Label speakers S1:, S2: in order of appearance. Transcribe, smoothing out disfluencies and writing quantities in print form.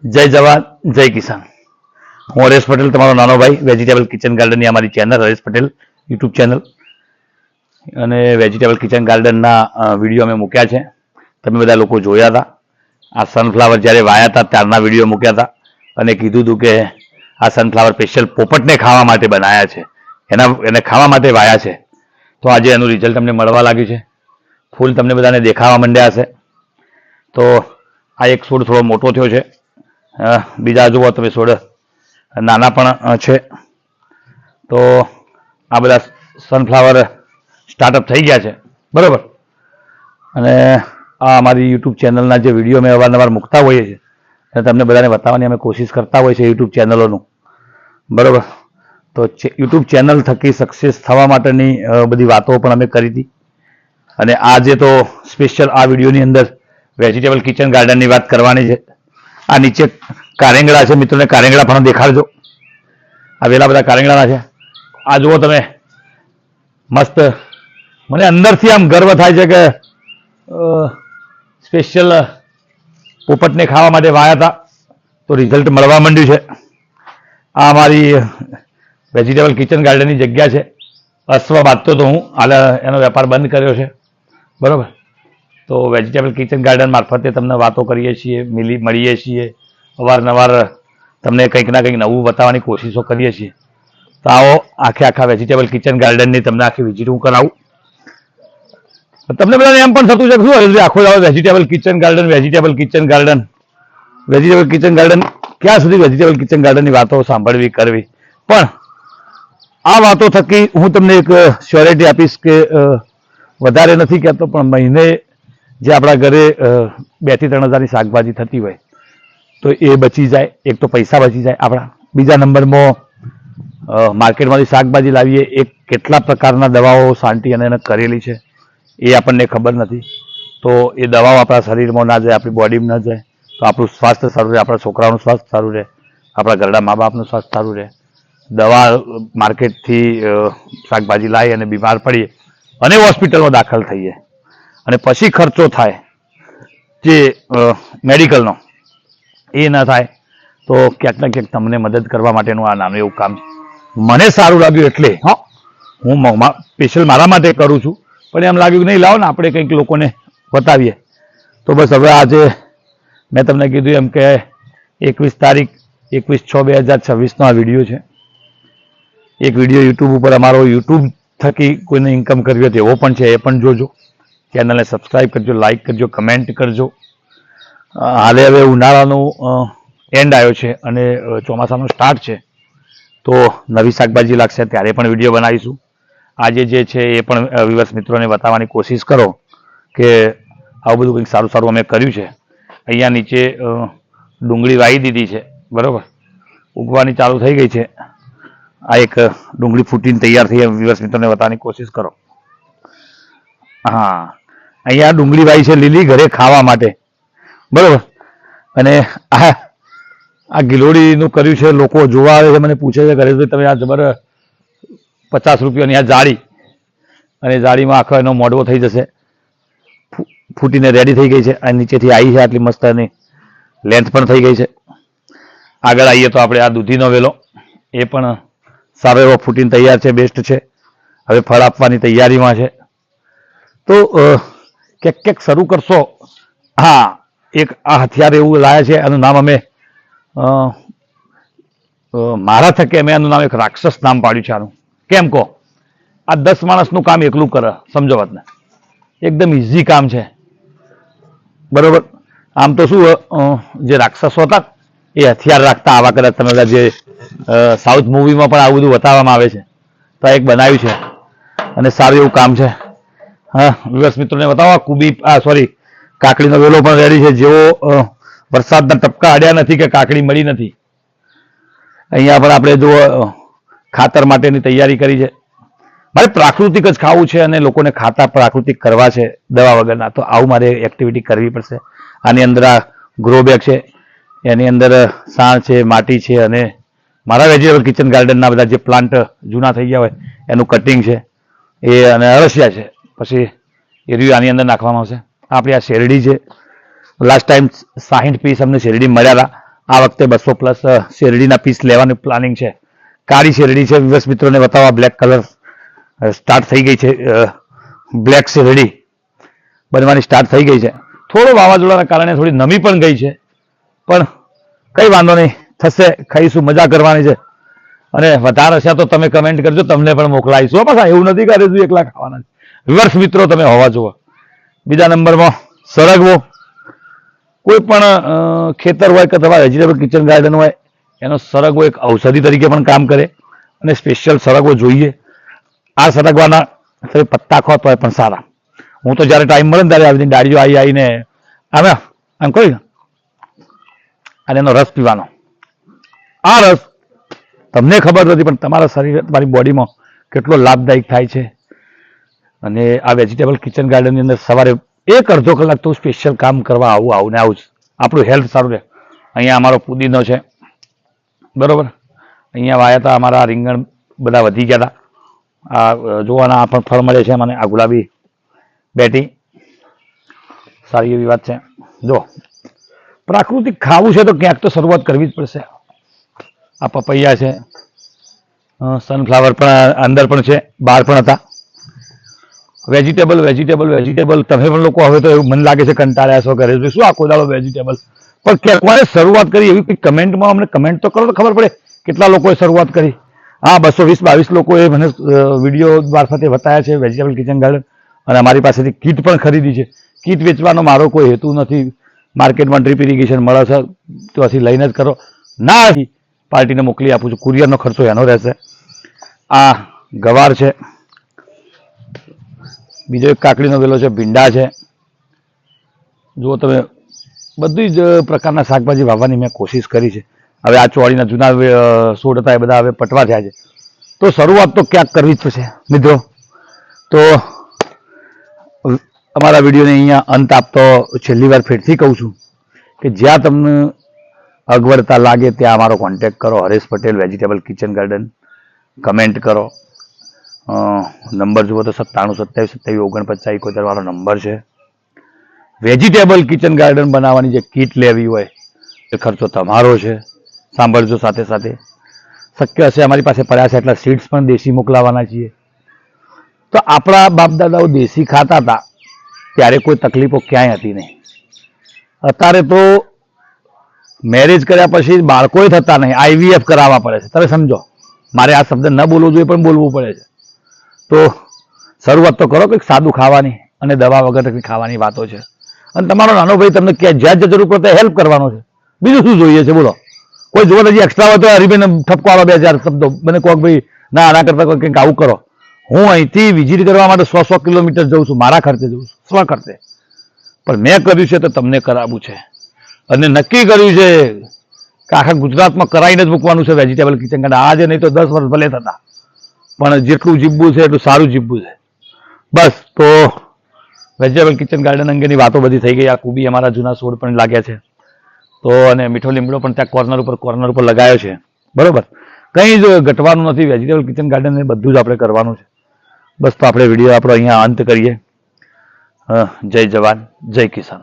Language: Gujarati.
S1: જય જવાન જય કિસાન. હું હરેશ પટેલ, તમારો નાનો ભાઈ. વેજીટેબલ કિચન ગાર્ડનની અમારી channel Haresh Patel YouTube channel અને વેજીટેબલ કિચન ગાર્ડનના વિડીયો અમે મૂક્યા છે. તમે બધા લોકો જોયા હતા. આ સનફ્લાવર જ્યારે વાયા હતા ત્યારના વિડીયો મૂક્યા હતા અને કીધું હતું કે આ સનફ્લાવર સ્પેશિયલ પોપટને ખાવા માટે બનાવ્યા છે, એને ખાવા માટે વાયા છે. તો આજે એનું રિઝલ્ટ તમને મળવા લાગ્યું છે. ફૂલ તમને બધાને દેખાવા માંડ્યા હશે. તો આ એક છોડ થોડો મોટો થયો છે, બીજા જુઓ તમે છોડ નાના પણ છે. તો આ બધા સનફ્લાવર સ્ટાર્ટઅપ થઈ ગયા છે, બરાબર. અને આ અમારી યુટ્યુબ ચેનલના જે વિડીયો અમે અવારનવાર મૂકતા હોઈએ છીએ અને તમને બધાને બતાવવાની અમે કોશિશ કરતા હોઈએ છીએ યુટ્યુબ ચેનલોનું, બરાબર. તો યુટ્યુબ ચેનલ થકી સક્સેસ થવા માટેની બધી વાતો પણ અમે કરી હતી. અને આજે તો સ્પેશિયલ આ વિડીયોની અંદર વેજીટેબલ કિચન ગાર્ડનની વાત કરવાની છે. આ નીચે કારેંગડા છે, મિત્રોને કારેંગડા પણ દેખાડજો. આ વેલા બધા કારેંગડાના છે. આ જુઓ તમે, મસ્ત. મને અંદરથી આમ ગર્વ થાય છે કે સ્પેશિયલ પોપટને ખાવા માટે વાયા હતા તો રિઝલ્ટ મળવા માંડ્યું છે. આ અમારી વેજીટેબલ કિચન ગાર્ડનની જગ્યા છે. અશ્વ બાંધતો તો હું, હાલ એનો વેપાર બંધ કર્યો છે, બરાબર. તો વેજીટેબલ કિચન ગાર્ડન મારફતે તમને વાતો કરીએ છીએ, મળીએ છીએ, અવારનવાર તમને કંઈક ના કંઈક નવું બતાવવાની કોશિશો કરીએ છીએ. તો આવો આખા વેજીટેબલ કિચન ગાર્ડનની તમને આખી વિઝિટ હું કરાવું. તમને બધાને એમ પણ થતું છે કે શું આખો vegetable kitchen garden, vegetable kitchen garden, vegetable kitchen garden, ક્યાં સુધી વેજીટેબલ કિચન ગાર્ડનની વાતો સાંભળવી કરવી. પણ આ વાતો થકી હું તમને એક શ્યોરિટી આપીશ કે વધારે નથી કહેતો, પણ મહિને જે આપણા ઘરે 2 થી 3 હજારની શાકભાજી થતી હોય તો એ બચી જાય. એક તો પૈસા બચી જાય આપણા. બીજા નંબરમાં માર્કેટમાંથી શાકભાજી લાવીએ, એક કેટલા પ્રકારના દવાઓ છાંટી અને એને કરેલી છે એ આપણને ખબર નથી. તો એ દવાઓ આપણા શરીરમાં ના જાય, આપણી બોડીમાં ના જાય, તો આપણું સ્વાસ્થ્ય સારું રહે, આપણા છોકરાઓનું સ્વાસ્થ્ય સારું રહે, આપણા ઘરના મા બાપનું સ્વાસ્થ્ય સારું રહે. દવા માર્કેટથી શાકભાજી લાવી અને બીમાર પડીએ અને હોસ્પિટલમાં દાખલ થઈએ અને પછી ખર્ચો થાય જે મેડિકલનો, એ ના થાય. તો ક્યાંક ને ક્યાંક તમને મદદ કરવા માટેનું આ નાનું એવું કામ છે. મને સારું લાગ્યું એટલે હું સ્પેશિયલ મારા માટે કરું છું. પણ એમ લાગ્યું કે નહીં, લાવો ને આપણે કંઈક લોકોને બતાવીએ. તો બસ હવે આજે મેં તમને કીધું એમ કે 21 તારીખ 21/6/2026નો આ વિડીયો છે. એક વિડીયો યુટ્યુબ ઉપર અમારો યુટ્યુબ થકી કોઈને ઇન્કમ કરવી હોય એવો પણ છે, એ પણ જોજો. ચેનલને સબસ્ક્રાઈબ કરજો, લાઈક કરજો, કમેન્ટ કરજો. હાલે હવે ઉનાળાનો એન્ડ આવ્યો છે અને ચોમાસાનો સ્ટાર્ટ છે, તો નવી શાકભાજી લાગશે ત્યારે પણ વિડીયો બનાવીશું. આજે જે છે એ પણ વિવર્સ મિત્રોને બતાવવાની કોશિશ કરો કે આવું બધું કંઈક સારું સારું અમે કર્યું છે. અહીંયા નીચે ડુંગળી વાવી દીધી છે, બરાબર, ઉગવાની ચાલુ થઈ ગઈ છે. આ એક ડુંગળી ફૂટીને તૈયાર થઈ, વિવર્સ મિત્રોને બતાવવાની કોશિશ કરો. હા, અહીંયા ડુંગળી વાવી છે લીલી, ઘરે ખાવા માટે, બરાબર. અને આ ગિલોડીનું કર્યું છે. લોકો જોવા આવે છે, મને પૂછે છે ઘરે તમે આ જબર 50 રૂપિયાની આ જાળી, અને જાળીમાં આખો એનો મોઢવો થઈ જશે, ફૂટીને રેડી થઈ ગઈ છે. આ નીચેથી આવી છે, આટલી મસ્ત એની લેન્થ પણ થઈ ગઈ છે. આગળ આવીએ તો આપણે આ દૂધીનો વેલો, એ પણ સારો એવો ફૂટીને તૈયાર છે, બેસ્ટ છે. હવે ફળ આપવાની તૈયારીમાં છે. તો ક્યાંક શરૂ કરશો. હા, એક આ હથિયાર એવું લાયા છે, આનું નામ અમે મારા થકે અમે આનું નામ એક રાક્ષસ નામ પાડ્યું છે. આનું કેમ કહો? આ 10 માણસનું કામ એકલું કરે, સમજો વાતને. એકદમ ઇઝી કામ છે, બરોબર. આમ તો શું, જે રાક્ષસો હતા એ હથિયાર રાખતા આવા, કદાચ તમે બધા જે સાઉથ મૂવીમાં પણ આવું બધું બતાવવામાં આવે છે, તો એક બનાવ્યું છે અને સારું એવું કામ છે. હા, વિવર્સ મિત્રોને બતાવો. કાકડીનો વેલો પણ રેડી છે. જેવો વરસાદના ટપકા અડ્યા નથી કે કાકડી મળી નથી. અહીંયા પણ આપણે જો ખાતર માટેની તૈયારી કરી છે. મારે પ્રાકૃતિક જ ખાવું છે અને લોકોને ખાતા પ્રાકૃતિક કરવા છે, દવા વગરના. તો આવું મારે એક્ટિવિટી કરવી પડશે. આની અંદર આ ગ્રો બેગ છે, એની અંદર સાણ છે, માટી છે, અને મારા વેજીટેબલ કિચન ગાર્ડનના બધા જે પ્લાન્ટ જૂના થઈ ગયા હોય એનું કટિંગ છે, એ અને અળસિયા છે. પછી એ રહ્યું આની અંદર નાખવામાં આવશે. આપણી આ શેરડી છે. લાસ્ટ ટાઈમ 60 પીસ અમને શેરડી મળ્યા હતા. આ વખતે 200+ શેરડીના પીસ લેવાનું પ્લાનિંગ છે. કાળી શેરડી છે, વિવસ મિત્રોને બતાવવા. બ્લેક કલર સ્ટાર્ટ થઈ ગઈ છે. બ્લેક શેરડી બનવાની સ્ટાર્ટ થઈ ગઈ છે. થોડો વાવાઝોડાના કારણે થોડી નમી પણ ગઈ છે, પણ કઈ વાંધો નહીં, થશે. ખાઈશું, મજા કરવાની છે. અને વધારે હશે તો તમે કમેન્ટ કરજો, તમને પણ મોકલાવીશું. પાછા એવું નથી કે તું એકલા ખાવાના. વિવર્સ મિત્રો તમે હોવા જુઓ. બીજા નંબરમાં સરગવો. કોઈ પણ ખેતર હોય કે તમારા વેજીટેબલ કિચન ગાર્ડન હોય, એનો સરગવો એક ઔષધિ તરીકે પણ કામ કરે, અને સ્પેશિયલ સરગવો જોઈએ. આ સરગવાના પત્તા ખોત હોય પણ સારા. હું તો જ્યારે ટાઈમ મળે ને ત્યારે આવી ડાળીઓ આવીને આમ કહ્યું અને એનો રસ પીવાનો. આ રસ તમને ખબર નથી, પણ તમારા શરીર, તમારી બોડીમાં કેટલો લાભદાયક થાય છે. અને આ વેજીટેબલ કિચન ગાર્ડનની અંદર સવારે 1-અડધો કલાક તો સ્પેશિયલ કામ કરવા આવું ને આવું જ. આપણું હેલ્થ સારું રહે. અહીંયા અમારો પુદીનો છે, બરોબર. અહીંયા વાયા હતા અમારા રીંગણ, બધા વધી ગયા હતા. આ જોવાના આ પણ ફળ મળે છે મને. આ ગુલાબી બેટી સારી એવી વાત છે. જો પ્રાકૃતિક ખાવું છે તો ક્યાંક તો શરૂઆત કરવી જ પડશે. આ પપૈયા છે, સનફ્લાવર પણ અંદર પણ છે, બહાર પણ હતા. વેજીટેબલ વેજીટેબલ વેજીટેબલ તમે પણ લોકો હવે તો એવું મને લાગે છે કંટાળ્યા છો ઘરે શું આખો દાડો વેજીટેબલ. પણ ક્યાંક શરૂઆત કરી એવી કમેન્ટમાં અમને કમેન્ટ તો કરો તો ખબર પડે કેટલા લોકોએ શરૂઆત કરી. હા, 220-22 લોકોએ મને વિડીયો મારફતે બતાવ્યા છે વેજીટેબલ કિચન ગાર્ડન. અને અમારી પાસેથી કીટ પણ ખરીદી છે. કીટ વેચવાનો મારો કોઈ હેતુ નથી. માર્કેટમાં ડ્રીપ ઇરિગેશન મળે છે, ત્યાંથી લઈને જ કરો. ના, પાર્ટીને મોકલી આપું છું. કુરિયરનો ખર્ચો એનો રહેશે. આ ગવાર છે, બીજો એક કાકડીનો વેલો છે, ભીંડા છે. જુઓ તમે, બધી જ પ્રકારના શાકભાજી વાવવાની મેં કોશિશ કરી છે. હવે આ ચોળીના જૂના છોડ હતા એ બધા હવે પટવા થયા છે, તો શરૂઆત તો ક્યાંક કરવી જ પડશે મિત્રો. તો અમારા વિડીયોને અહીંયા અંત આપતો છેલ્લી વાર ફેરથી કહું છું કે જ્યાં તમને અગવડતા લાગે ત્યાં અમારો કોન્ટેક્ટ કરો. Haresh Patel vegetable kitchen garden. Comment કરો. નંબર જુઓ તો 9727272949 વાળો નંબર છે. વેજીટેબલ કિચન ગાર્ડન બનાવવાની જે કીટ લેવી હોય એ ખર્ચો તમારો છે. સાંભળજો. સાથે સાથે શક્ય હશે અમારી પાસે પડ્યા છે એટલા સીડ્સ પણ દેશી મોકલાવાના છીએ. તો આપણા બાપ દાદાઓ દેશી ખાતા હતા ત્યારે કોઈ તકલીફો ક્યાંય હતી નહીં. અત્યારે તો મેરેજ કર્યા પછી બાળકોય થતા નહીં, IVF કરાવવા પડે છે. તમે સમજો, મારે આ શબ્દ ન બોલવો જોઈએ પણ બોલવું પડે છે. તો શરૂઆત તો કરો કંઈક સાદું ખાવાની, અને દવા વગર કંઈક ખાવાની વાતો છે. અને તમારો નાનો ભાઈ તમને જ્યાં જ્યાં જરૂર પડે હેલ્પ કરવાનો છે. બીજું શું જોઈએ છે બોલો? કોઈ જોવા નથી એક્સ્ટ્રા હોય તો હરીબેન ઠપકો આવે 2000 શબ્દો મને કોક ભાઈ ના આના કરતા કંઈક આવું કરો. હું અહીંથી વિઝિટ કરવા માટે 100 કિલોમીટર જઉં છું, મારા ખર્ચે જઉં છું, સ્વ ખર્ચે. પણ મેં કર્યું છે તો તમને કરાવવું છે. અને નક્કી કર્યું છે કે આખા ગુજરાતમાં કરાવીને જ મૂકવાનું છે વેજીટેબલ કિચન ગાર્ડન. આજે નહીં તો 10 વર્ષ ભલે થતા, પણ જેટલું જીવવું છે એટલું સારું જીવવું છે. બસ. તો વેજીટેબલ કિચન ગાર્ડન અંગેની વાતો બધી થઈ ગઈ. આ કુબી અમારા જૂના છોડ પણ લાગ્યા છે. તો અને મીઠો લીમડો પણ ત્યાં કોર્નર ઉપર લગાવ્યો છે. બરોબર, કંઈ જ ઘટવાનું નથી. વેજીટેબલ કિચન ગાર્ડન એ બધું જ આપણે કરવાનું છે. બસ. તો આપણે વિડીયો આપણો અહીંયા અંત કરીએ. જય જવાન, જય કિસાન.